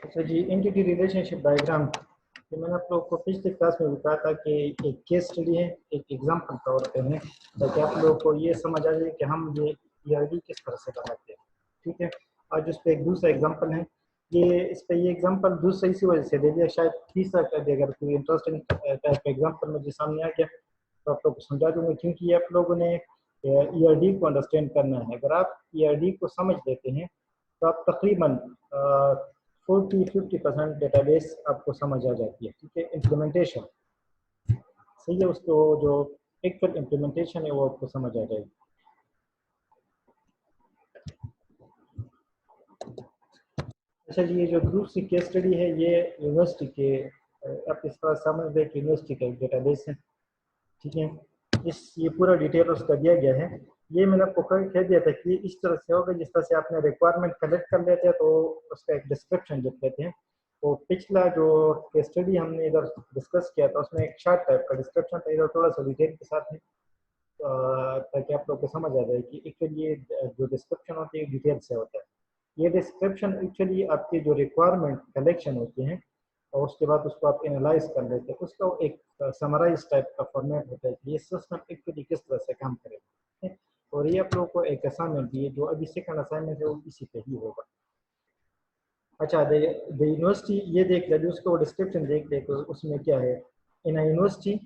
अच्छा जी, entity relationship diagram तो मैंने आप लोग को पिछले क्लास में बताया था कि एक केस स्टडी है, एक एग्जाम्पल तौर पे है, ताकि आप लोगों को ये समझ आ जाए कि हम ये ईआरडी किस तरह से बनाते हैं। ठीक है, आज उस पर एक दूसरा एग्जाम्पल है। इस पर ये एग्जाम्पल दूसरा इसी वजह से दे दिया, शायद तीसरा कर दिया। अगर कोई इंटरेस्टिंग टाइप का एग्जाम्पल मुझे सामने आ गया तो आप लोग को समझा दूंगा, क्योंकि आप लोगों ने ईआरडी को अंडरस्टैंड करना है। अगर आप ईआरडी को समझ लेते हैं तो आप तकरीबन 40-50% डेटाबेस आपको समझ आ जाती है। ठीक है, इम्प्लीमेंटेशन सही है, उसको जो एक्चुअल इम्प्लीमेंटेशन है वो आपको समझ आ जाएगी। अच्छा जी, ये जो दूसरी केस स्टडी है ये यूनिवर्सिटी के आप इस तरह समझ लें कि यूनिवर्सिटी का एक डेटाबेस है। ठीक है, ये पूरा डिटेल उसका दिया गया है। ये मैंने आपको कह दिया था कि इस तरह से होगा जिस तरह से आपने रिक्वायरमेंट कलेक्ट कर लेते हैं तो उसका एक डिस्क्रिप्शन लिख लेते हैं। तो पिछला जो केस स्टडी हमने इधर डिस्कस किया था उसमें एक शार्ट टाइप का डिस्क्रिप्शन था, इधर थोड़ा सा डिटेल के साथ है, ताकि आप लोग को समझ आ जाए कि एक्चुअली ये जो डिस्क्रिप्शन होती है डिटेल से होता है। ये डिस्क्रिप्शन एक्चुअली आपकी जो रिक्वायरमेंट कलेक्शन होती है और उसके बाद उसको आप एनालाइज कर लेते हैं, उसका एक समराइज टाइप का फॉर्मेट होता है कि ये सिस्टम एक्चुअली किस तरह से काम करेगा। और ये आप लोगों को एक असाइनमेंट दी है, जो अभी सेकंड असाइनमेंट है वो इसी पे ही होगा। अच्छा, द यूनिवर्सिटी ये देख ले, उसको डिस्क्रिप्शन देख ले तो उसमें क्या है। इन यूनिवर्सिटी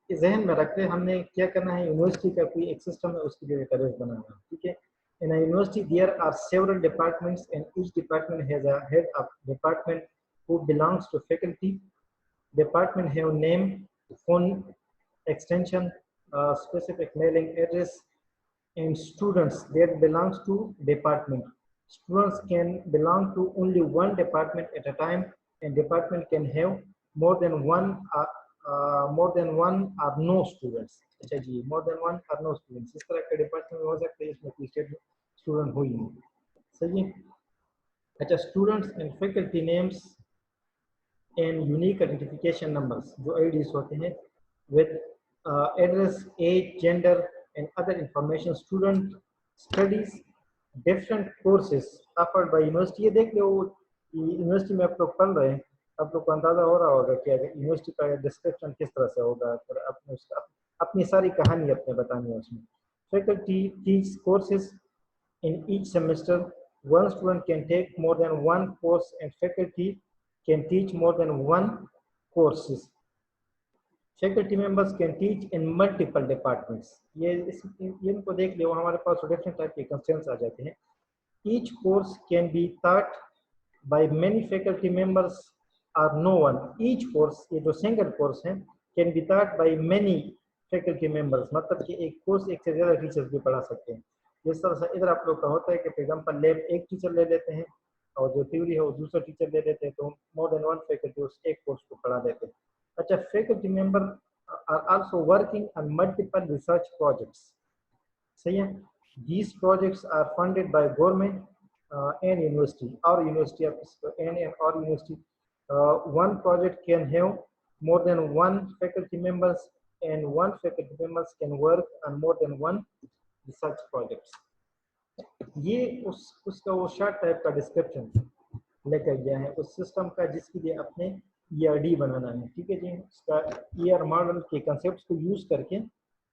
जहन में रखते हैं हमने क्या करना है, यूनिवर्सिटी का कोई एक सिस्टम है उसके लिए डेटाबेस बनाना है। ठीक है, in university there are several departments and each department has a head of department who belongs to faculty. Department have name, phone extension, specific mailing address, and students that belongs to department. Students can belong to only one department at a time, and department can have more than one or no students. अच्छा जी, more than one or no students, इस तरह के department हो सकते हैं, इसमें कोई student हो ही नहीं। सही है। अच्छा, students and faculty names and unique identification numbers जो IDs होते हैं with address, age, gender and other information. Student studies different courses offered by university. ये देख लो यूनिवर्सिटी में आप लोग पढ़ रहे हैं, आप लोग को अंदाजा हो रहा होगा कि यूनिवर्सिटी का डिस्क्रिप्शन किस तरह से होगा, फिर अपने उसका अपनी सारी कहानी अपने बतानी है उसमें। Faculty teach courses in each semester. One student can take more than one course and faculty can teach more than one courses. Faculty members can teach in multiple departments. ये इनको देख लो, हमारे पास डिफरेंट टाइप के constraints आ जाते हैं। Each course can be taught by many faculty members or no one. Each course, ये जो single course है, can be taught by many faculty members, मतलब कि एक कोर्स एक से ज़्यादा टीचर्स भी पढ़ा सकते हैं। जिस तरह से इधर आप लोग का होता है कि फॉर एग्जांपल लैब एक टीचर ले लेते हैं और जो थ्योरी है वो दूसरा टीचर ले लेते हैं, तो मोर देन वन फैकल्टी उस एक कोर्स को पढ़ा देते हैं। अच्छा, faculty member are also working on multiple research projects. सही है। These projects are funded by government and university or university and or university. One project can have more than one faculty members and one faculty members can work on more than one research projects. ये उसका वो short type का description लेकर गया है उस system का जिसके लिए अपने ईआरडी बनाना है। ठीक है जी, उसका ईआर मॉडल के कंसेप्ट को यूज करके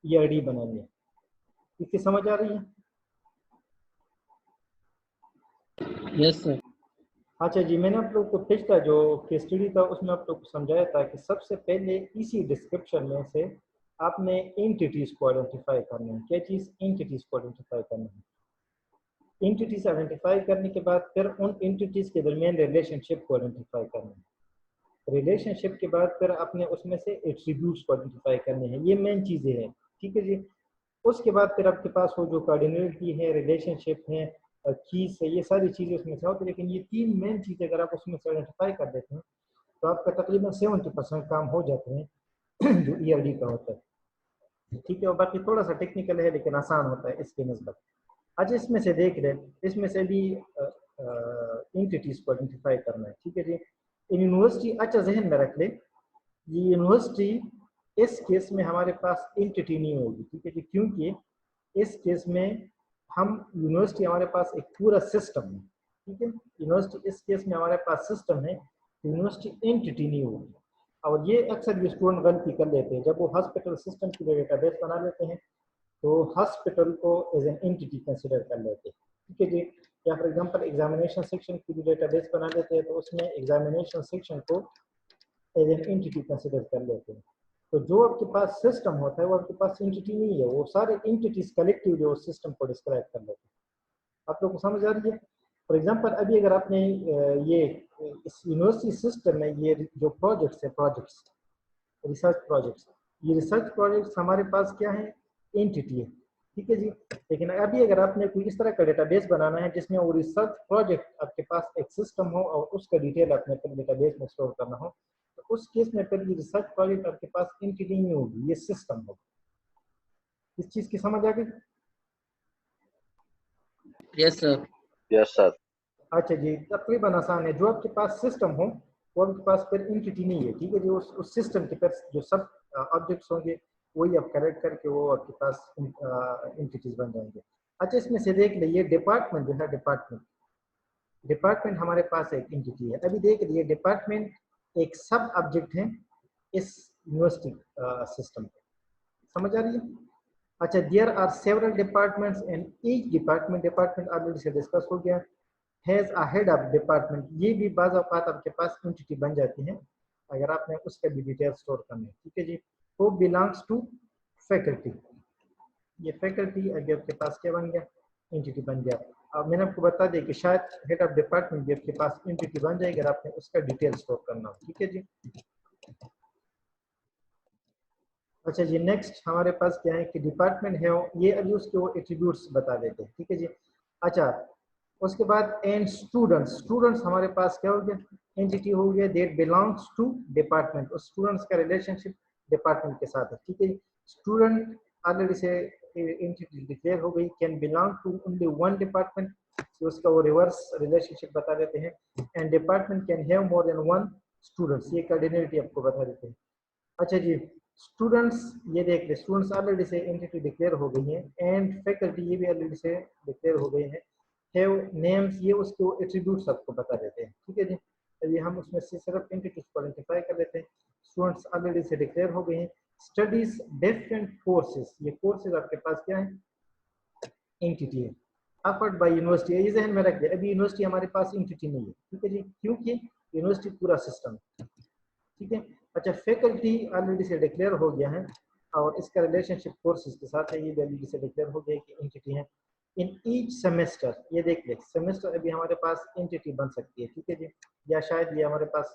ईआरडी बनानी है। इसकी समझ आ रही है? Yes sir. अच्छा जी, मैंने आप लोग को पिछला जो केस स्टडी था उसमें आप लोग को समझाया था कि सबसे पहले इसी डिस्क्रिप्शन में से आपने एंटिटीज को आइडेंटिफाई करना है। क्या चीज़? एंटिटीज को आइडेंटिफाई करना है। एंटिटीज आइडेंटिफाई करने के बाद फिर उन एंटिटीज के दरमियान रिलेशनशिप को आइडेंटिफाई करना है। रिलेशनशिप के बाद फिर आपने उसमें से एट्रीब्यूट्स को आइडेंटिफाई करने हैं। ये मेन चीज़ें हैं। ठीक है जी। उसके बाद फिर आपके पास वो जो कार्डिनलिटी है, रिलेशनशिप है, कीज है, ये सारी चीज़ें उसमें से होती है। लेकिन ये तीन मेन चीज़ें अगर आप उसमें से आइडेंटिफाई कर देते हैं तो आपका तकरीबन 70% काम हो जाते हैं जो ईआरडी का होता है। ठीक है, और बाकी थोड़ा सा टेक्निकल है लेकिन आसान होता है इसके नस्बत। अच्छा, इसमें से देख लें, इसमें से भी एंटिटीज को आइडेंटिफाई करना है। ठीक है जी। यूनिवर्सिटी, अच्छा जहन में रख ले, ये यूनिवर्सिटी इस केस में हमारे पास एंटिटी नहीं होगी। ठीक है जी, क्योंकि इस केस में हम यूनिवर्सिटी हमारे पास एक पूरा सिस्टम है। ठीक है। यूनिवर्सिटी इस केस में हमारे पास सिस्टम है, यूनिवर्सिटी एंटिटी नहीं होगी। और ये अक्सर ये स्टूडेंट गलती कर लेते हैं, जब वो हॉस्पिटल सिस्टम के लिए डेटाबेस बना लेते हैं तो हॉस्पिटल को एज एन एंटिटी कंसिडर कर लेते हैं, ठीक है जी। या फॉर एग्जांपल एग्जामिनेशन सेक्शन की भी डेटाबेस बना लेते हैं तो उसमें एग्जामिनेशन सेक्शन को एज एन एंटिटी कंसिडर कर लेते हैं। तो जो आपके पास सिस्टम होता है वो आपके पास एंटिटी नहीं है, वो सारे एंटिटीज कलेक्टिवली उस सिस्टम को डिस्क्राइब कर लेते हैं। आप लोग को समझ आ रही है? फॉर एग्जांपल अभी अगर आपने ये इस यूनिवर्सिटी सिस्टम में ये जो प्रोजेक्ट्स है, प्रोजेक्ट्स रिसर्च प्रोजेक्ट्स, ये रिसर्च प्रोजेक्ट्स हमारे पास क्या है, एंटिटी है, ठीक है जी। लेकिन अभी अगर आपने कोई इस तरह का डेटाबेस बनाना है जिसमें वो रिसर्च प्रोजेक्ट आपके पास एक सिस्टम हो और उसका डिटेल अपने डेटाबेस में स्टोर करना हो, तो उस केस में फिर ये रिसर्च प्रोजेक्ट आपके पास एंटिटी नहीं होगी, ये सिस्टम होगा। इस चीज की समझ आ गई? Yes, sir. Yes sir. अच्छा जी, तकरीबन आसान है। जो आपके पास सिस्टम हो वो आपके पास फिर एंटिटी नहीं है, ठीक है जी। उस सिस्टम के पास जो सब ऑब्जेक्ट्स होंगे वही आप करेक्ट करके वो आपके पास एंटिटीज बन जाएंगे। अच्छा, इसमें से देख लीजिए डिपार्टमेंट जो है, डिपार्टमेंट हमारे पास एक एंटिटी है। अभी देख लीजिए डिपार्टमेंट एक सब ऑब्जेक्ट है इस यूनिवर्सिटी सिस्टम पे, समझ आ रही है? अच्छा, there are several departments and each department already से डिस्कस हो गया, has a head of department. ये भी बाज़ औक़ात आपके पास एंटिटी बन जाती है अगर आपने उसका भी डिटेल स्टोर करना है, ठीक है जी। वो बिलोंग्स टू फैकल्टी, ये फैकल्टी अगर आपके पास क्या बन गया, एंटिटी बन गया। अब मैंने आपको बता दिया कि शायद हेड ऑफ डिपार्टमेंट भी आपके पास एंटिटी बन जाएगी अगर आपने उसका डिटेल स्टोर करना हो, ठीक है जी। अच्छा जी, नेक्स्ट हमारे पास क्या है कि डिपार्टमेंट है ये अभी उसके वो एट्रीब्यूट्स बता देते हैं, ठीक है जी। अच्छा, उसके बाद एंड स्टूडेंट्स हमारे पास क्या हो गया, एंटिटी हो गया दैट बिलोंग्स टू डिपार्टमेंट। उस स्टूडेंट्स का रिलेशनशिप डिपार्टमेंट के साथ है, ठीक है। स्टूडेंट ऑलरेडी से एंटिटी डिक्लेयर हो गई, can belong to only one department, उसका वो रिवर्स रिलेशनशिप बता देते हैं। And department can have more than one students, ये कार्डिनलिटी आपको बता देते हैं। अच्छा जी, स्टूडेंट्स ये देख ले, स्टूडेंट्स ऑलरेडी से एंटिटी डिक्लेयर हो गई है, एंड फैकल्टी ये भी ऑलरेडी से डिक्लेयर हो गई है। हैव नेम्स ये उसको एट्रीब्यूट्स आपको बता देते हैं, ठीक है जी। अभी हम उसमें से सिर्फ एंटिटीज को आइडेंटिफाई कर लेते हैं। स्टूडेंट्स ऑलरेडी से डिक्लेयर हो गए हैं। स्टडीज डिफरेंट कोर्सेज, ये कोर्सेज आपके पास क्या है, एंटिटी है। ऑफर्ड बाय यूनिवर्सिटी, ये जहन में रख दिया, अभी यूनिवर्सिटी हमारे पास एंटिटी नहीं है, ठीक है जी, क्योंकि यूनिवर्सिटी पूरा सिस्टम है, ठीक है। अच्छा, फैकल्टी ऑलरेडी से डिक्लेयर हो गया है और इसका रिलेशनशिप कोर्सेज के साथ है, ये भी ऑलरेडी से डिक्लेयर हो गया कि एंटिटी है। इन ईच सेमेस्टर, ये देख ले, सेमेस्टर अभी हमारे पास एंटिटी बन सकती है, ठीक है जी। या शायद ये हमारे पास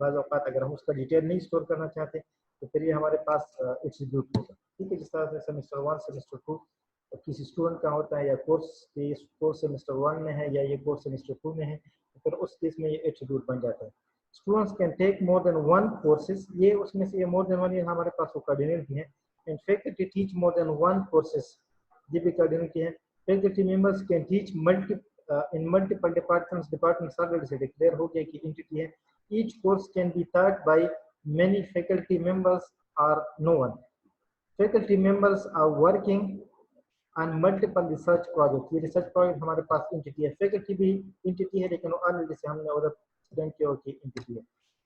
बाज़ औक़ात अगर हम उसका डिटेल नहीं स्टोर करना चाहते तो फिर ये हमारे पास एट्रीब्यूट होगा, ठीक है। जिस तरह से सेमेस्टर 1 सेमेस्टर 2 किसी स्टूडेंट का होता है, या कोर्स सेमेस्टर 1 में है या ये कोर्स सेमेस्टर 2 में है, तो फिर उस केस में ये एट्रीब्यूट बन जाता है। Students can take more than one courses, ये उसमें से ये मोर देन वन ये हमारे पास वो कोऑर्डिनेट है। And faculty teach more than one courses, ये भी कोऑर्डिनेट है। Faculty members can teach in multiple departments already से डिक्लेयर हो गया कि एंटिटी है। Each course can be taught by many faculty members or no one. Faculty members are working on multiple research projects, ये research project हमारे पास entity है। Faculty भी एंटिटी है लेकिन ऑलरेडी से हमने उधर स्टूडेंट की ओर की एंटिटी है।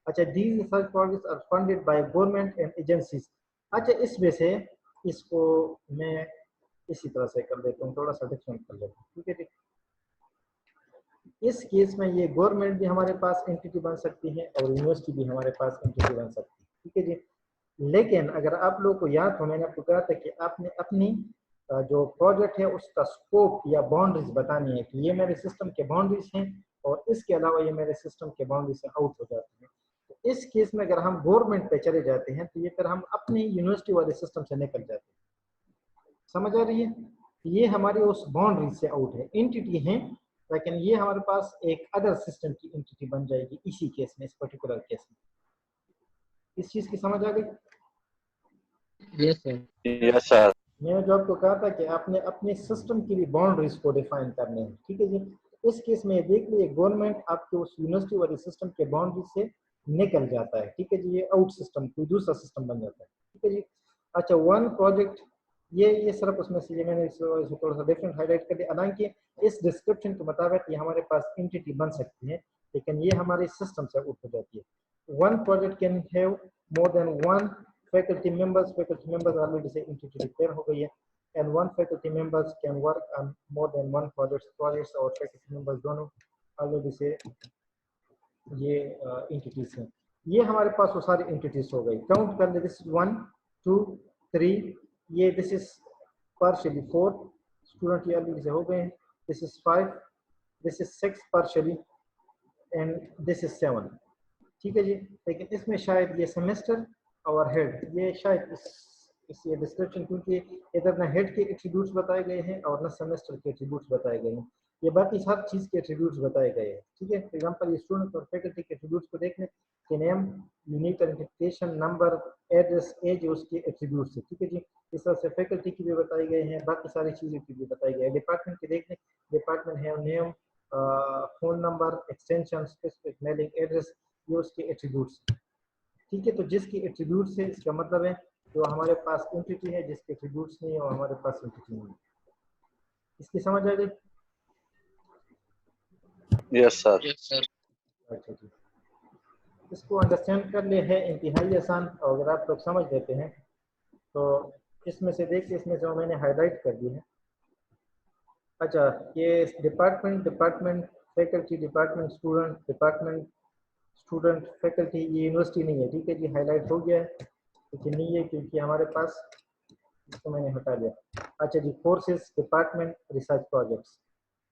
अच्छा, these research projects are funded by government and agencies। अच्छा, इसमें से इसको मैं इसी तरह से कर देता हूँ, थोड़ा सा डिफरेंट कर लेता हूँ, ठीक है जी। इस केस में ये गवर्नमेंट भी हमारे पास एंटिटी बन सकती है और यूनिवर्सिटी भी हमारे पास एंटिटी बन सकती है, ठीक है जी। लेकिन अगर आप लोगों को याद हो, मैंने आपको कहा था कि आपने अपनी जो प्रोजेक्ट है उसका स्कोप या बाउंड्रीज बतानी है कि ये मेरे सिस्टम के बाउंड्रीज हैं और इसके अलावा ये मेरे सिस्टम के बाउंड्री से आउट हो जाते हैं। तो इस केस में अगर हम गवर्नमेंट पे चले जाते हैं तो ये फिर हम अपनी यूनिवर्सिटी वाले सिस्टम से निकल जाते हैं, समझ आ रही है? ये हमारी उस बाउंड्री से आउट है, एंटिटी है लेकिन ये हमारे पास एक अदर सिस्टम की एंटिटी बन जाएगी इसी केस में, इस पर्टिकुलर केस में। इस चीज की समझ आ गई? Yes, sir. Yes sir. मैंने जो आपको कहा था कि आपने अपने सिस्टम की भी बाउंड्रीज को डिफाइन करने हैं, ठीक है जी। इस केस में देख लीजिए, गवर्नमेंट आपके उस यूनिवर्सिटी वाले सिस्टम के बाउंड्री से निकल जाता है, ठीक है जी। ये आउट सिस्टम कोई दूसरा सिस्टम बन जाता है, ठीक है जी। अच्छा, वन प्रोजेक्ट ये सिर्फ उसमें से ये मैंने इसको थोड़ा सा डिफरेंट हाईलाइट कर दिया। हालांकि इस डिस्क्रिप्शन के मुताबिक ये हमारे पास एंटिटी बन सकती है, लेकिन ये हमारे सिस्टम से आउट हो जाती है। One project can have more than one faculty members already से एंटिटी डिक्लेयर हो गई है, and one faculty members can work on more than one projects और फैकल्टी मेंबर्स दोनों ऑलरेडी से ये एंटिटीज हैं। ये हमारे पास वो सारी एंटिटीज हो गई। काउंट कर ले, दिस इज 1 2 3, ये दिस इज partially 4 स्टूडेंट ये ऑलरेडी से हो गए हैं, this is 5, this is 6 partially and this is 7। ठीक है जी, लेकिन इसमें शायद ये सेमेस्टर और हेड, ये शायद इस ये डिस्क्रिप्शन, क्योंकि इधर ना हेड के एट्रीब्यूट्स बताए गए हैं और ना सेमेस्टर के एट्रीब्यूट्स बताए गए हैं, ये बाकी हर चीज़ के एट्रीब्यूट्स बताए गए हैं। ठीक है, फॉर एग्जांपल ये स्टूडेंट और फैकल्टी के एट्रीब्यूट्स को देख लें कि name, unique identification number, address, age, उसके एट्रीब्यूट्स है। ठीक है जी, इस तरह से फैकल्टी की भी बताई गए हैं, बाकी सारी चीज़ों की भी बताई गई है। डिपार्टमेंट के देख लें, डिपार्टमेंट है name, phone number, extension, specific mailing address, ये उसके एट्रीब्यूट्स। ठीक है, तो जिसकी एट्रीब्यूट्स है इसका मतलब है जो हमारे पास एंटिटी है, जिसके एट्रीब्यूट्स नहीं है और हमारे पास एंटिटी नहीं है। इसकी समझ आ गई? Yes sir. अच्छा जी, इसको अंडरस्टैंड कर ले है इंतहाई आसान, और अगर आप लोग समझ लेते हैं तो इसमें से देखिए, इसमें से मैंने हाईलाइट कर दी है। अच्छा, ये department faculty, department student faculty, ये यूनिवर्सिटी नहीं है। ठीक है जी, हाईलाइट हो गया है, लेकिन नहीं है क्योंकि हमारे पास, इसको मैंने हटा दिया। अच्छा जी, कोर्सेज, डिपार्टमेंट, रिसर्च प्रोजेक्ट्स।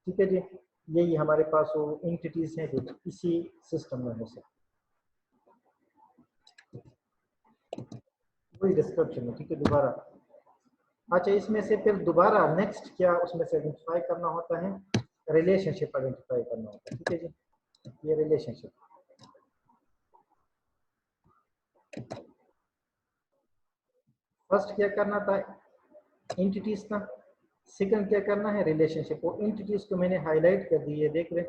ठीक है जी, यही हमारे पास वो एंटिटीज हैं जो इसी सिस्टम में हो सकते, वही डिस्क्रिप्शन है। ठीक है, दोबारा। अच्छा, इसमें से फिर दोबारा नेक्स्ट क्या उसमें से आइडेंटिफाई करना होता है, रिलेशनशिप आइडेंटिफाई करना होता है। ठीक है जी, ये रिलेशनशिप फर्स्ट क्या करना था, एंटिटीज था। सेकंड क्या करना है, रिलेशनशिप। वो एंटिटीज को मैंने हाईलाइट कर दी है, देख रहे,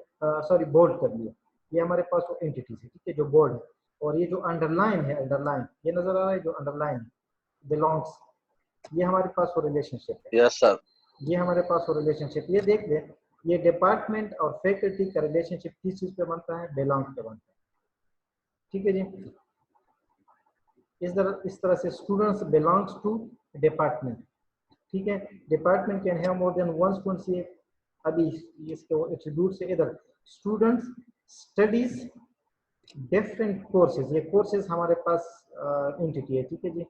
सॉरी बोल्ड कर दिया। ये हमारे पास वो एंटिटीज है, ठीक है, जो बोल्ड है। और ये जो अंडरलाइन है, अंडरलाइन ये नजर आ रहा है, जो अंडरलाइन बिलोंग्स, ये हमारे पास वो रिलेशनशिप है। Yes sir. ये हमारे पास वो रिलेशनशिप, ये देख ले, ये डिपार्टमेंट और फैकल्टी का रिलेशनशिप किस चीज पे बनता है, बिलोंग पे बनता है। ठीक है जी, इस तरह से स्टूडेंट्स बिलोंग्स टू डिपार्टमेंट। ठीक है, department can have more than one student. से अभी इसके एट्रीब्यूट से इधर स्टूडेंट्स स्टडीज डिफरेंट कोर्सेज, ये कोर्सेज हमारे पास एंटिटी है। ठीक है जी,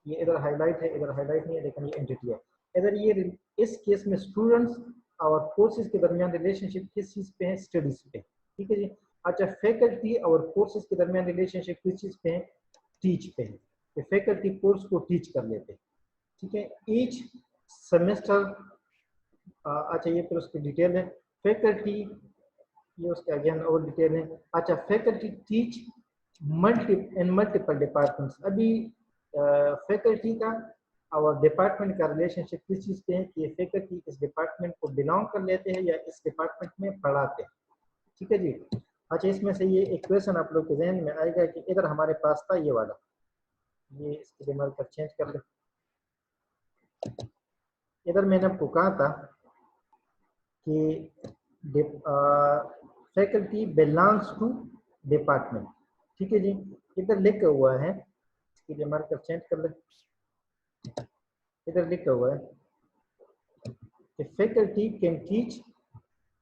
ये इधर हाईलाइट है, इधर हाईलाइट नहीं है, लेकिन ये एंटिटी है इधर। ये इस केस में स्टूडेंट्स और कोर्सेज के दरमियान रिलेशनशिप किस चीज पे है, स्टडीज पे। ठीक है जी। अच्छा, फैकल्टी और कोर्सेज के दरमियान रिलेशनशिप किस चीज पे है, टीच पे है। फैकल्टी कोर्स को टीच कर लेते हैं। ठीक है, ईच सेमेस्टर। अच्छा, ये फिर उसकी डिटेल है, फैकल्टी, ये उसके अगेन और डिटेल है। अच्छा, faculty teach in multiple departments. अभी फैकल्टी का और डिपार्टमेंट का रिलेशनशिप किस चीज पे है कि ये फैकल्टी इस डिपार्टमेंट को बिलोंग कर लेते हैं या इस डिपार्टमेंट में पढ़ाते हैं। ठीक है जी। अच्छा, इसमें से ये एक क्वेश्चन आप लोग के जहन में आएगा कि इधर हमारे पास था ये वाला, ये इसके दिमाग पर चेंज कर ले। इधर मैंने आपको कहा था कि फैकल्टी बिलोंग्स टू डिपार्टमेंट। ठीक है जी, इधर लिखा हुआ है, इसके लिए मार्कर चेंज कर ले। इधर लिखा हुआ है कि faculty can teach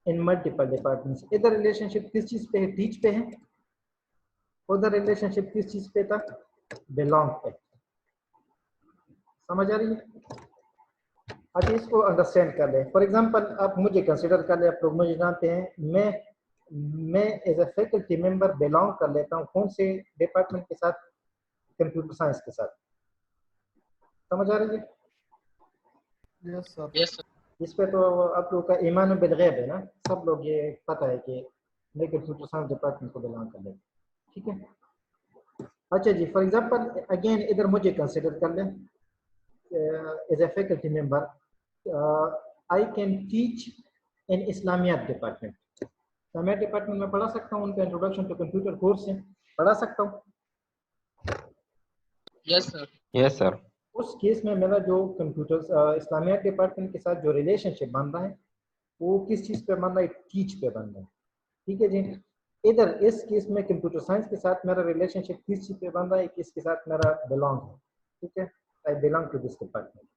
in multiple departments. इधर रिलेशनशिप किस चीज पे है, टीच पे है। उधर रिलेशनशिप किस चीज पे था, बिलोंग पे। समझ आ रही है? अच्छा, इसको अंडरस्टैंड कर ले। फॉर एग्जांपल आप मुझे कंसीडर कर ले, आप लोग मुझे जानते हैं, मैं as a faculty member belong कर लेता हूँ कौन से डिपार्टमेंट के साथ, कंप्यूटर साइंस के साथ। समझ आ रही है? Yes sir. इस पे तो आप लोग का ईमान बिल गैब है ना, सब लोग ये पता है कि मैं कंप्यूटर साइंस डिपार्टमेंट को बिलोंग कर लेता। ठीक है। अच्छा जी, फॉर एग्जांपल अगेन इधर मुझे कंसीडर कर ले as a faculty member, I can teach in Islamiat department. Islamiat department में पढ़ा सकता हूँ, उनका इंट्रोडक्शन टू कंप्यूटर कोर्स है, पढ़ा सकता हूँ। Yes sir. Yes sir. उस केस में मेरा जो कंप्यूटर इस्लामियात डिपार्टमेंट के साथ जो रिलेशनशिप बन रहा है वो किस चीज़ पे बन रहा है, टीच पे बन रहा है। ठीक है जी। इधर इस केस में कंप्यूटर साइंस के साथ मेरा रिलेशनशिप किस चीज़ पे बन रहा है, किसके साथ मेरा बिलोंग है। ठीक है, I belong to this department.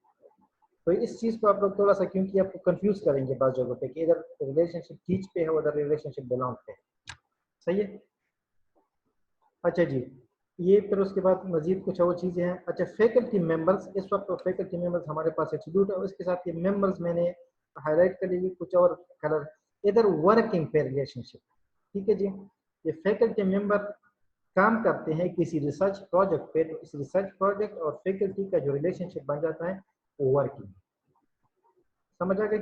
तो इस चीज़ को आप लोग थोड़ा सा, क्योंकि आपको कंफ्यूज करेंगे बात जगहों पे कि इधर रिलेशनशिप टीच पे है, उधर रिलेशनशिप बिलोंग पे है। सही है। अच्छा जी, ये फिर उसके बाद मजीद कुछ और चीज़ें हैं। अच्छा, फैकल्टी मेंबर्स, इस वक्त तो फैकल्टी मेंबर्स हमारे पास एट्रीब्यूट है, उसके साथ ये मेंबर्स मैंने हाईलाइट कर लिए कुछ और कलर। इधर वर्किंग पे रिलेशनशिप। ठीक है जी, ये फैकल्टी मेंबर काम करते हैं किसी रिसर्च प्रोजेक्ट पे, तो इस रिसर्च प्रोजेक्ट और फैकल्टी का जो रिलेशनशिप बन जाता है वो वर्किंग। समझ आ गई?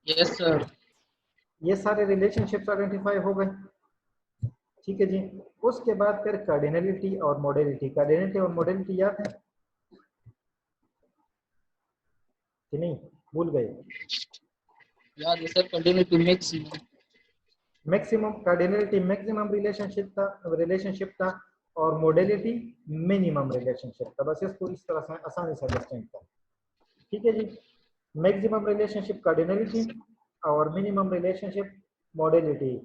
Yes sir. ये सारे रिलेशनशिप्स आइडेंटिफाई हो गए। ठीक है जी। उसके बाद फिर कार्डिनलिटी और मॉडलिटी। कार्डिनलिटी और मॉडलिटी याद है कि नहीं, भूल गए? याद है sir, continue to mix. Maximum cardinality maximum relationship था और मॉडलिटी मिनिमम रिलेशनशिप था। बस इसको इस तरह से आसानी से अंडरस्टैंड करें। ठीक है जी। मैक्सिमम रिलेशनशिप कार्डिनलिटी और मिनिमम रिलेशनशिप मॉडलिटी।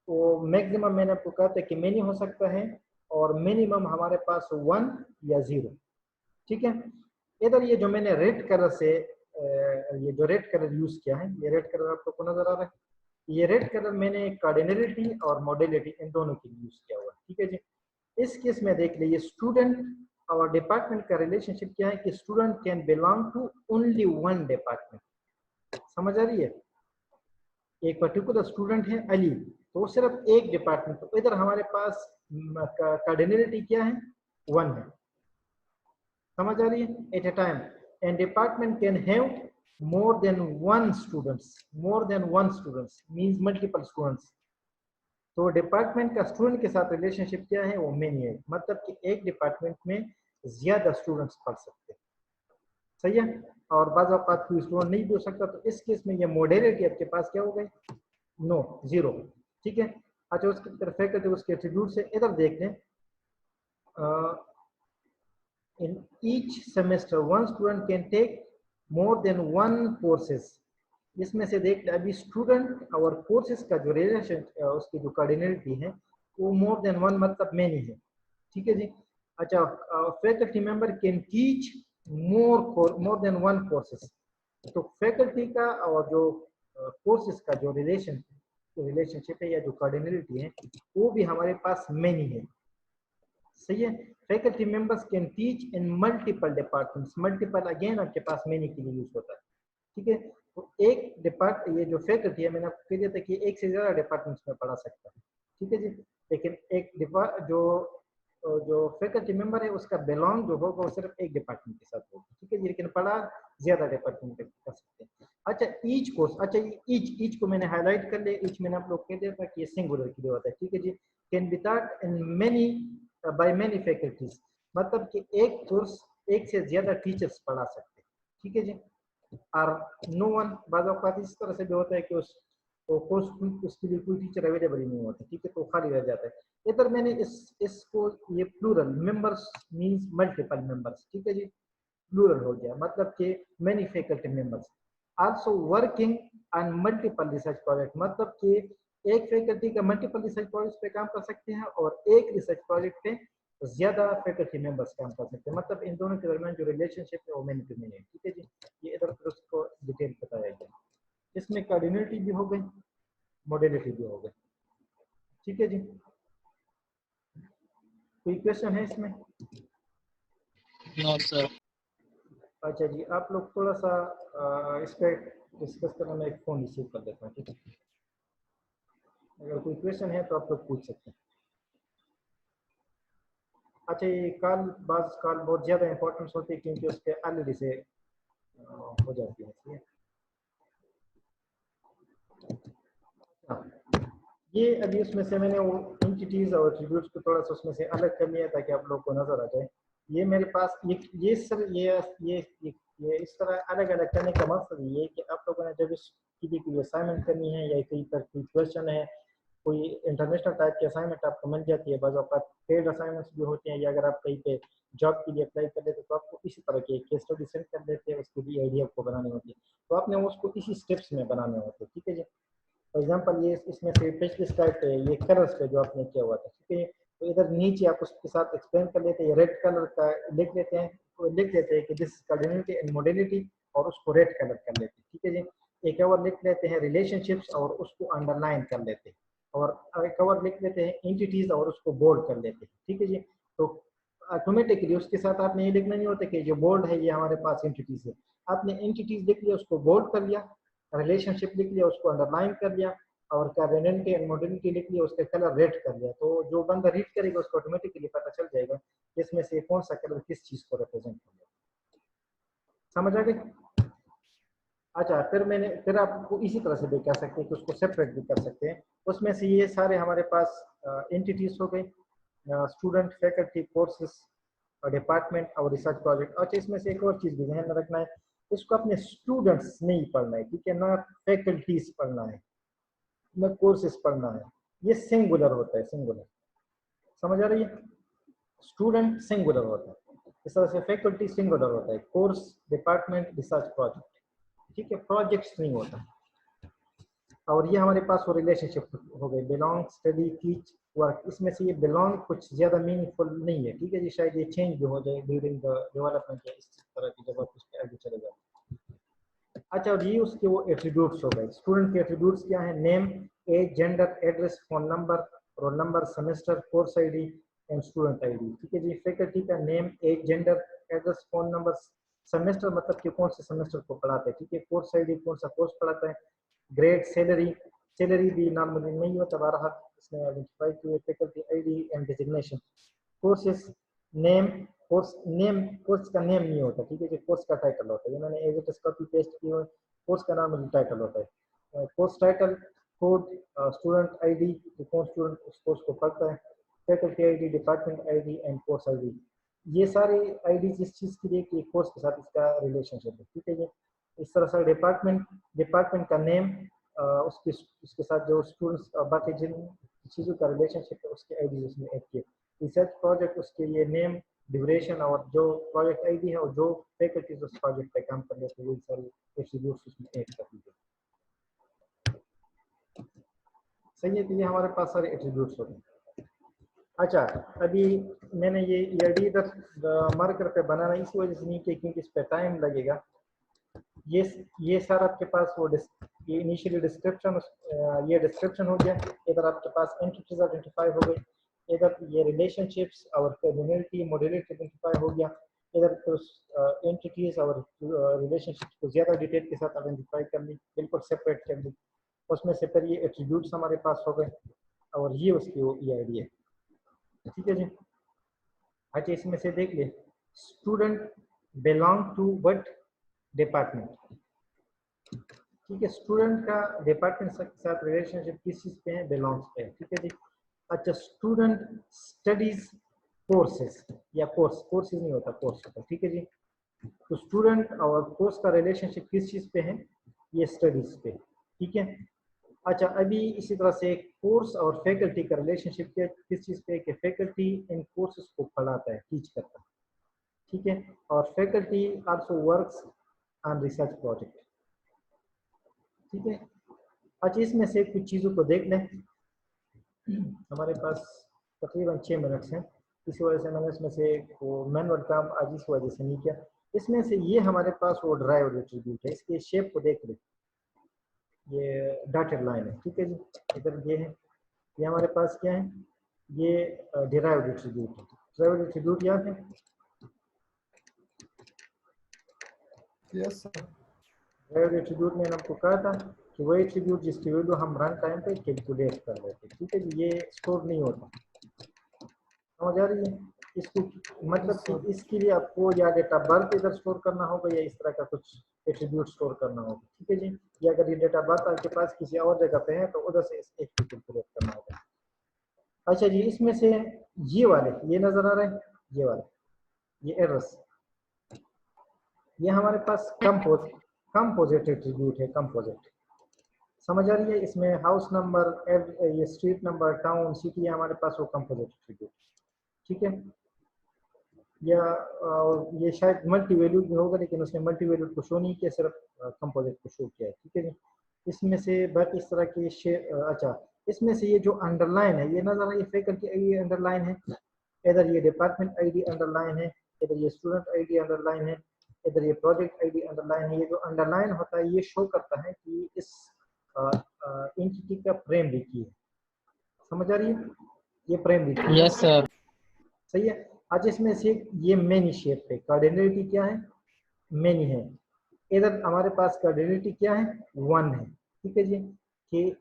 तो मैक्सिमम मैंने आपको कहा था कि मेनी हो सकता है और मिनिमम हमारे पास 1 या 0। ठीक है। इधर ये जो मैंने रेड कलर से ये जो रेड कलर यूज किया है, ये रेड कलर आप लोग को नजर आ रहा है, ये रेड कलर मैंने कार्डिनलिटी और मॉडलिटी इन दोनों के लिए यूज किया हुआ है। ठीक है जी। इस केस में देख लीजिए स्टूडेंट और डिपार्टमेंट का रिलेशनशिप क्या है कि student can belong to only one department. समझ आ रही है? एक पर्टिकुलर स्टूडेंट है अली, तो वो सिर्फ एक डिपार्टमेंट, तो इधर हमारे पास कार्डिनलिटी क्या है, 1 है। समझ आ रही है? At a time and department can have more than one students, more than one students means multiple students। तो डिपार्टमेंट का स्टूडेंट के साथ रिलेशनशिप क्या है, वो मेनी है, मतलब कि एक डिपार्टमेंट में ज्यादा स्टूडेंट्स पढ़ सकते हैं। सही है। और बाज़ औक़ात कोई स्टूडेंट नहीं भी हो सकता, तो इस केस में ये मॉडलिटी आपके पास क्या हो गई, नो, 0। ठीक है। अच्छा, उसकी तरफ फैकल्टी उसके एट्रीब्यूट से इधर देख लें। in each semester one student can take more than one courses। इसमें से देख अभी स्टूडेंट और कोर्सेज का जो रिलेशन उसकी जो कार्डिनलिटी है वो मोर देन 1 मतलब मेनी है। ठीक है जी। अच्छा, faculty member can teach more than 1 courses. तो फैकल्टी का और जो कोर्सेज का जो रिलेशनशिप है या जो कार्डिनलिटी है वो भी हमारे पास मेनी है। सही है। Faculty members can teach in multiple departments. Multiple again आपके पास मेनी के लिए यूज होता है। ठीक है। तो एक ये जो फैकल्टी है, मैंने आपको कह दिया था कि एक से ज्यादा डिपार्टमेंट्स में पढ़ा सकता है। ठीक है जी। लेकिन एक जो फैकल्टी मेंबर है उसका बिलोंग जो होगा वो सिर्फ एक डिपार्टमेंट के साथ होगा। ठीक है जी। लेकिन पढ़ा ज्यादा डिपार्टमेंट में कर सकते हैं। अच्छा, ईच कोर्स, अच्छा ईच को मैंने हाईलाइट कर लिया। ईच मैंने आप लोग कह दिया था कि ये सिंगुलर के लिए होता है। ठीक है जी। Can be taught in many by many faculties, मतलब कि एक कोर्स एक से ज्यादा टीचर्स पढ़ा सकते हैं। ठीक है जी। और नो वन, बाज़ औक़ात इस तरह से भी होता है कि उस कोर्स उसके लिए कोई टीचर अवेलेबल ही नहीं होता। ठीक है, तो खाली रह जाता है। इधर मैंने इसको ये plural members means multiple members. ठीक है जी। प्लूरल हो गया, मतलब कि many faculty members also working on multiple research project, मतलब कि एक फैकल्टी का मल्टीपल रिसर्च प्रोजेक्ट पे काम कर सकते हैं और एक रिसर्च प्रोजेक्ट पे ज्यादा फैकल्टी मेंबर्स काम कर सकते हैं। मतलब इन दोनों के दरमियान जो रिलेशनशिप है वो मेनी टू मेनी है। ठीक है जी। ये इधर उसको डिटेल बताया गया। इसमें कार्डिनलिटी भी हो गई, मॉडलिटी भी हो गई। ठीक है जी। कोई क्वेश्चन है इसमें? No sir. अच्छा जी, आप लोग थोड़ा सा इस पर डिस्कस करना, मैं एक फोन रिसीव कर देता हूँ। ठीक है, अगर कोई क्वेश्चन है तो आप लोग पूछ सकते हैं। अच्छा, ये कॉल बहुत ज़्यादा इंपॉर्टेंस होती है क्योंकि उस पर ऑलरेडी से हो जाती है, इसलिए। ये अभी उसमें से मैंने वो एंटिटीज और एट्रीब्यूट्स को थोड़ा सा उसमें से अलग कर लिया ताकि आप लोग को नजर आ जाए। ये मेरे पास ये सर ये इस तरह अलग अलग करने का मकसद ये है कि आप लोगों ने जब इसकी कोई असाइनमेंट करनी है या कोई क्वेश्चन है कोई इंटरनेशनल टाइप की असाइनमेंट आपको मिल जाती है, बाज़ औक़ात पेड असाइनमेंट्स भी होती हैं, या अगर आप कहीं पे जॉब के लिए अप्लाई कर देते हैं तो आपको इसी तरह की केस स्टडी सेंड कर देते हैं, उसकी भी आईडी आपको बनानी होती है, तो आपने उसको इसी स्टेप्स में बनाने होते हैं। ठीक है जी। फॉर एग्जांपल ये इसमें से पिछले स्लाइड पे ये कलर्स पे जो आपने किया हुआ था, ठीक है, तो इधर नीचे आप उसके साथ एक्सप्लेन कर लेते हैं, रेड कलर का लिख लेते हैं, तो लिख देते हैं कि दिस कार्डिनलिटी एंड मॉडलिटी, और उसको रेड कलर कर लेते हैं। ठीक है जी। एक और लिख लेते हैं रिलेशनशिप्स और उसको अंडरलाइन कर लेते हैं, और एक और लिख लेते हैं एंटिटीज और उसको बोल्ड कर लेते हैं। ठीक है जी। तो ऑटोमेटिकली उसके साथ आपने ये लिखना नहीं होता कि जो बोल्ड है ये हमारे पास एंटिटीज है, आपने एंटिटीज लिख लिया उसको बोल्ड कर लिया, रिलेशनशिप लिख लिया उसको अंडरलाइन कर लिया, और कार्डिनलिटी एंड मॉडलिटी लिख लिया उसका कलर रेड कर लिया, तो जो बंदा रीड करेगा उसको ऑटोमेटिकली पता चल जाएगा कि इसमें से कौन सा कलर किस चीज को रिप्रेजेंट कर रहा है। समझ आ गई? अच्छा, फिर आपको इसी तरह से भी कर सकते हैं कि उसको सेपरेट भी कर सकते हैं। उसमें से ये सारे हमारे पास एंटिटीज हो गई, स्टूडेंट, फैकल्टी, कोर्सेस और डिपार्टमेंट और रिसर्च प्रोजेक्ट। अच्छा, इसमें से एक और चीज भी ध्यान में रखना है, इसको अपने स्टूडेंट्स नहीं पढ़ना है, ठीक है, ना फैकल्टीज पढ़ना है, ना कोर्सेस पढ़ना है, ये सिंगुलर होता है, सिंगुलर। समझ आ रही है? स्टूडेंट सिंगुलर होता है, इस तरह से फैकल्टी सिंगुलर होता है, कोर्स, डिपार्टमेंट, रिसर्च प्रोजेक्ट, ठीक है, प्रोजेक्ट्स नहीं होता। और ये हमारे पास वो रिलेशनशिप हो गई, बिलोंग, स्टडी, टीच, वर्क। इसमें से ये बिलोंग कुछ ज्यादा मीनिंगफुल नहीं है, ठीक है जी, शायद ये चेंज भी हो जाए ड्यूरिंग द डेवलपमेंट या इस तरह की जब आप उसके आगे चले जाए। अच्छा, और ये उसके वो एट्रीब्यूट्स हो गए। स्टूडेंट के एट्रीब्यूट्स क्या है? Name, age, gender, address, phone number, roll number, semester, course ID and student ID. ठीक है जी। फैकल्टी का name, age, gender, address, phone number, semester मतलब कि कौन से सेमेस्टर को पढ़ाते हैं, ठीक है, कोर्स आईडी कौन सा कोर्स पढ़ाता है, ग्रेड, सैलरी, सैलरी भी नॉर्मली नहीं होता, बारह इसमें आइडेंटिफाई किए, faculty ID and designation, courses name, course का नेम नहीं होता, ठीक है जी, कोर्स का टाइटल होता है, ये मैंने as it is copy paste किया है, कोर्स का नाम टाइटल होता है, course title, code, student ID, कौन स्टूडेंट उस कोर्स को पढ़ता है, faculty ID, department ID and course ID. ये सारी आईडी इस चीज के लिए कि कोर्स के साथ इसका रिलेशनशिप है, ठीक है जी। इस तरह से डिपार्टमेंट का नेम, उसके साथ जो स्टूडेंट्स बाकी जिन चीज़ों का रिलेशनशिप है उसके आईडी उसमें ऐड किए। रिसर्च प्रोजेक्ट, उसके लिए नेम, ड्यूरेशन और जो प्रोजेक्ट आईडी है और जो फैकल्टीज उस प्रोजेक्ट पे काम कर रहे हैं वो सारी एट्रीब्यूट्स उसमें ऐड कर दीजिए। सही है, तो ये हमारे पास सारे एट्रीब्यूट्स होते हैं। अच्छा, अभी मैंने ये ईआरडी इधर मार्कर पे बनाना इसी वजह से नहीं किया क्योंकि इस पे टाइम लगेगा। ये सारा आपके पास वो ये इनिशियली डिस्क्रिप्शन, ये डिस्क्रिप्शन हो गया, इधर आपके पास एंटिटीज आइडेंटिफाई हो गई, इधर ये रिलेशनशिप्स और कैजुअलिटी, मॉडलिटी आइडेंटिफाई हो गया, इधर तो एंटिटीज और रिलेशनशिप्स को ज़्यादा डिटेल के साथ आइडेंटिफाई कर ली, बिल्कुल सेपरेट कर ली, उसमें से फिर ये एट्रीब्यूट्स हमारे पास हो गए और ये उसकी वो ईआईडी है, ठीक है जी। अच्छा, इसमें से देख ले, student belong to what department, ठीक है, स्टूडेंट का डिपार्टमेंट के साथ रिलेशनशिप किस चीज पे है? बिलोंग्स पे है, ठीक है जी। अच्छा, स्टूडेंट स्टडीज कोर्सेस, या कोर्सेज नहीं होता, कोर्स होता है, ठीक है जी। तो स्टूडेंट और कोर्स का रिलेशनशिप किस चीज पे है? ये स्टडीज पे, ठीक है। अच्छा, अभी इसी तरह से कोर्स और फैकल्टी का रिलेशनशिप किस चीज पे है? कि फैकल्टी इन कोर्सेज को पढ़ाता है, टीच करता है, ठीक है, और faculty also works on research project, ठीक है। अच्छा, इसमें से कुछ चीज़ों को देख लें, हमारे पास तकरीबन 6 मिनट्स हैं, इसी वजह से मैंने इसमें से वो मैनुअल काम आज इस वजह से नहीं किया। इसमें से ये हमारे पास वो ड्राइव एट्रीब्यूट है, इसके शेप को देख लें, ये डॉटेड लाइन है, ठीक है जी, इधर ये है, ये हमारे पास क्या है? ये डिराइव्ड एट्रीब्यूट है। ड्राइव्ड एट्रीब्यूट याद है? Yes sir. ड्राइव्ड एट्रीब्यूट मैंने आपको कहा था कि वो एट्रीब्यूट जिसकी वैल्यू हम रन टाइम पे कैलकुलेट कर रहे थे, ठीक है जी, ये स्टोर नहीं होता। समझ आ रही है? इसको मतलब कि इसके लिए आपको या डेटा बर्थ इधर स्टोर करना होगा या इस तरह का कुछ एट्रीब्यूट स्टोर करना होगा, ठीक है जी। या अगर ये डेटा बर्थ आपके पास किसी और जगह पे है तो उधर से इस एक को कैलकुलेट करना होगा। अच्छा जी, इसमें से ये वाले, ये नजर आ रहे हैं, ये वाले, ये एड्रेस, ये हमारे पास कंपोजिट एट्रीब्यूट है, कंपोजिट। समझ आ रही है? इसमें हाउस नंबर, ये स्ट्रीट नंबर, टाउन, सिटी हमारे पास वो कंपोजिट एट्रीब्यूट, ठीक है। या ये शायद मल्टी वैल्यूड भी होगा, लेकिन उसने मल्टी वैल्यूड को शो नहीं किया, सिर्फ कंपोजिट को शो किया है, ठीक है जी। इसमें से बाकी इस तरह के अच्छा, इसमें से ये जो अंडरलाइन है, ये नजर ये फैकल्टी आईडी अंडरलाइन है, इधर ये डिपार्टमेंट आईडी अंडरलाइन है, इधर ये स्टूडेंट आईडी अंडरलाइन है, इधर ये प्रोजेक्ट आईडी अंडरलाइन है। ये जो अंडरलाइन होता है ये शो करता है कि इस एंटिटी का प्राइमरी की है। समझ आ रही है? ये प्राइमरी की है, यस सर। सही है। आज इसमें से ये मेनी शेप है, कार्डिनलिटी क्या है? मेनी है। इधर हमारे पास कार्डिनलिटी क्या है? 1 है, ठीक है जी। कि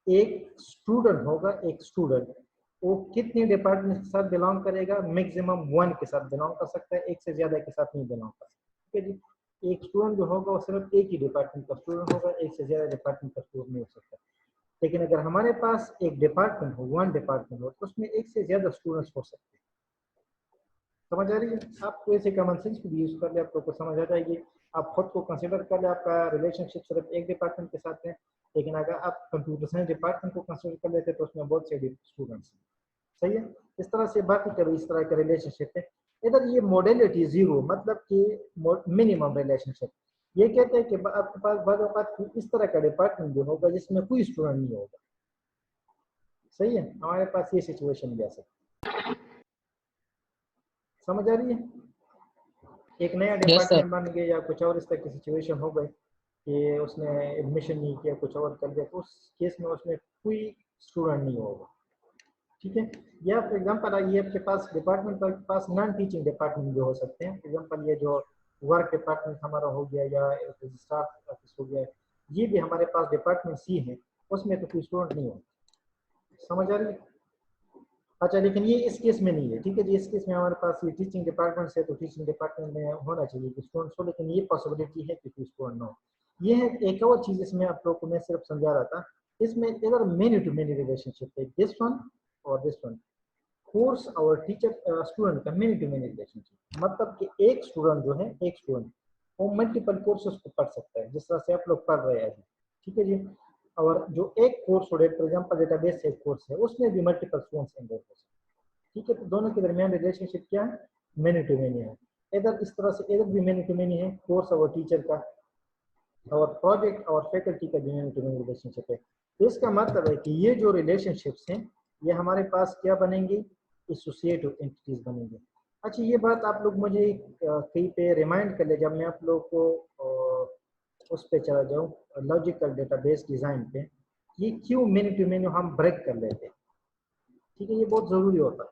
एक स्टूडेंट होगा, एक स्टूडेंट वो कितने डिपार्टमेंट के साथ बिलोंग करेगा? मैक्सिमम 1 के साथ बिलोंग कर सकता है, एक से ज्यादा के साथ नहीं बिलोंग कर सकता, ठीक है जी। एक स्टूडेंट जो होगा वो सिर्फ एक ही डिपार्टमेंट का स्टूडेंट होगा, एक से ज्यादा डिपार्टमेंट का स्टूडेंट नहीं हो सकता। लेकिन अगर हमारे पास एक डिपार्टमेंट हो, 1 डिपार्टमेंट हो, तो उसमें एक से ज्यादा स्टूडेंट्स हो सकते हैं। समझ आ रही है? आप कोई से कॉमन सेंस को भी यूज कर ले, आपको समझ आ जाएगी। आप खुद को कंसीडर कर ले, आपका रिलेशनशिप सिर्फ एक डिपार्टमेंट के साथ है, लेकिन अगर आप कंप्यूटर साइंस डिपार्टमेंट को कंसीडर कर लेते तो उसमें बहुत से स्टूडेंट्स हैं, सही है। इस तरह से बाकी का भी इस तरह का रिलेशनशिप है। इधर ये मॉडलिटी 0 मतलब कि मिनिमम रिलेशनशिप, ये कहते हैं कि आपके पास बाद औक़ात इस तरह का डिपार्टमेंट भी होगा जिसमें कोई स्टूडेंट नहीं होगा, सही है। हमारे पास ये सिचुएशन भी आ सकती है। समझ आ रही है? एक नया यस डिपार्टमेंट सर। बन गया या कुछ और इस तरह की सिचुएशन हो गई कि उसने एडमिशन नहीं किया, कुछ और कर दिया, तो उस केस में उसमें कोई स्टूडेंट नहीं होगा, ठीक है। या फॉर एग्जांपल ये आपके पास डिपार्टमेंट के पास नॉन टीचिंग डिपार्टमेंट भी हो सकते हैं। फॉर एग्जांपल ये जो वर्क डिपार्टमेंट हमारा हो गया या रजिस्ट्रार ऑफिस हो गया, ये भी हमारे पास डिपार्टमेंट सी है, उसमें तो कोई स्टूडेंट नहीं होगा। समझ आ रही है? अच्छा, लेकिन ये इस केस में नहीं है, ठीक है जी। इस केस में हमारे पास ये टीचिंग डिपार्टमेंट है, तो टीचिंग डिपार्टमेंट में होना चाहिए कि स्टूडेंट्स हो, लेकिन ये पॉसिबिलिटी है कि कोई स्टूडेंट ना हो। ये है एक और चीज, इसमें आप लोगों को मैं सिर्फ समझा रहा था। इसमें इधर मेनी टू मेनी रिलेशनशिप है, दिस वन और दिस वन। कोर्स और टीचर स्टूडेंट का मेनी टू मेनी रिलेशनशिप, मतलब कि एक स्टूडेंट जो है, एक स्टूडेंट वो मल्टीपल कोर्सेज को पढ़ सकता है, जिस तरह से आप लोग पढ़ रहे हैं अभी, ठीक है जी। और जो एक कोर्स हो, फॉर एग्जांपल डेटाबेस से एक कोर्स है, उसमें भी मल्टीपल स्टूडेंट्स एनरोल हो सकते हैं, ठीक है। तो दोनों के दरमियान रिलेशनशिप क्या है? मेनी टू मेनी है। इधर इस तरह से इधर भी मेनी टू मेनी है, कोर्स और टीचर का, और प्रोजेक्ट और फैकल्टी का भी मेनी टू मेनी रिलेशनशिप है। तो इसका मतलब है कि ये जो रिलेशनशिप्स हैं ये हमारे पास क्या बनेंगे? एसोसिएटिव एंटिटीज बनेंगे। अच्छा, ये बात आप लोग मुझे कहीं पे रिमाइंड कर ले, जब मैं आप लोग को उस पे चला जाऊँ लॉजिकल डेटाबेस डिजाइन पे, ये क्यों मेनी टू मेनी हम ब्रेक कर लेते हैं, ठीक है। ये बहुत जरूरी होता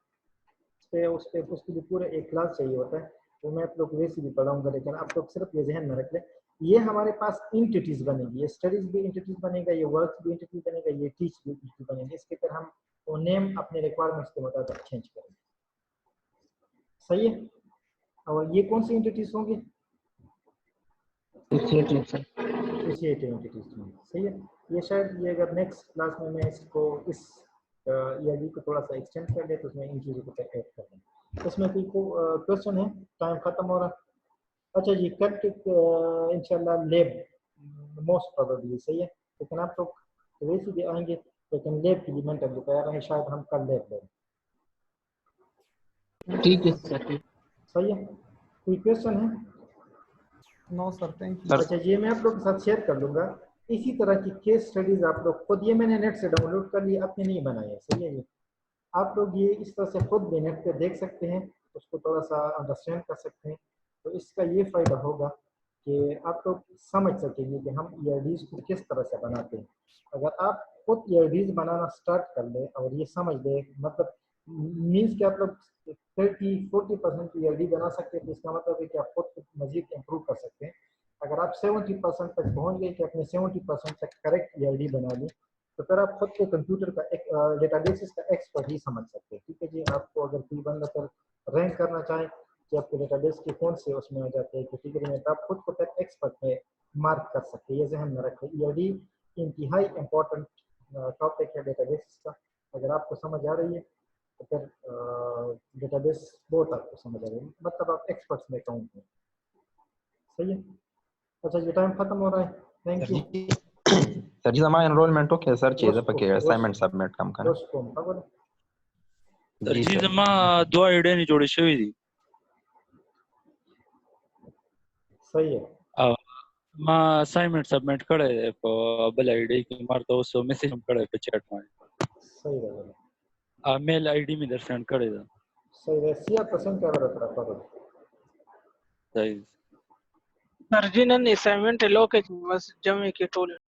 है, उसके लिए पूरा एक क्लास चाहिए होता है, तो मैं आप लोग को वैसे भी पढ़ाऊंगा, लेकिन आप लोग सिर्फ ये जहन में रख लें, ये हमारे पास इंटिटीज बनेगी, ये स्टडीज भी इंटिटीज बनेगा, ये वर्क भी इंटिटीज बनेगा, ये टीच भी इंटिटीज बनेगी। इसके फिर हम वो नेम अपने रिक्वायरमेंट्स के मुताबिक चेंज करेंगे, सही है। और ये कौन सी इंटिटीज होंगी? एसोसिएटिव एंटिटीज, सही है। ये शायद ये अगर नेक्स्ट क्लास में मैं इसको इस ईआरडी को थोड़ा सा एक्सटेंड कर ले तो उसमें इन चीज़ों को ऐड कर दें। इसमें कोई क्वेश्चन है? टाइम खत्म हो रहा। अच्छा जी, कल इंशाल्लाह लैब मोस्ट प्रोबेबली, सही है, लेकिन आप लोग वैसे भी आएंगे, लेकिन लैब के लिए मेंटल तैयार है, शायद हम कल लैब लें, ठीक है सर। सही है। कोई क्वेश्चन है? No sir, thank you. अच्छा, ये मैं आप लोग के साथ शेयर कर लूंगा। इसी तरह की केस स्टडीज आप लोग खुद, ये मैंने नेट से डाउनलोड कर लिए, अपने नहीं बनाए हैं, सही है। ये आप लोग ये इस तरह से खुद भी नेट पे देख सकते हैं, उसको थोड़ा सा अंडरस्टैंड कर सकते हैं, तो इसका ये फायदा होगा कि आप लोग समझ सकेंगे कि हम ईआरडीज को किस तरह से बनाते हैं। अगर आप खुद ईआरडीज बनाना स्टार्ट कर ले और ये समझ ले, मतलब मीन्स कि आप लोग 30-40% ईआरडी बना सकते हैं, तो इसका मतलब है कि आप खुद को मजीद इम्प्रूव कर सकते हैं। अगर आप 70% तक पहुंच गए कि अपने 70% तक करेक्ट ईआरडी बना लें, तो फिर आप खुद को कंप्यूटर का एक डेटाबेसिस का एक्सपर्ट ही समझ सकते हैं, ठीक है जी। आपको अगर कोई बंदा फिर रैंक करना चाहे कि आपके डेटाबेस के कौन से उसमें आ जाते हैं कैटेगरी में, तो आप खुद को फिर एक्सपर्ट में मार्क कर सकते हैं। ये जहन में रखें, ईआरडी इंतहाई इंपॉर्टेंट टॉपिक है डेटाबेस का। अगर आपको समझ आ रही है तो फिर डेटाबेस बहुत आपको समझ आ रही है, मतलब आप एक्सपर्ट्स में काउंट हैं, सही है। अच्छा, ये टाइम खत्म हो रहा है, थैंक यू। सर जी जमा एनरोलमेंट ओके सर चीज़ रोज पके असाइनमेंट सबमिट कम करना रोज कोम खबर जी जी सर जमा दो आइडिया नहीं जोड़ी शुई थी सही है मां असाइनमेंट सबमिट करे को बल आईडी की मार तो उसो मैसेज करे पे चैट में सही रहेगा मेल आईडी में दर्शन करे था सही है 100% कैमरा तरफ करो सही Sarjinan assignment allocation was Jamaica told.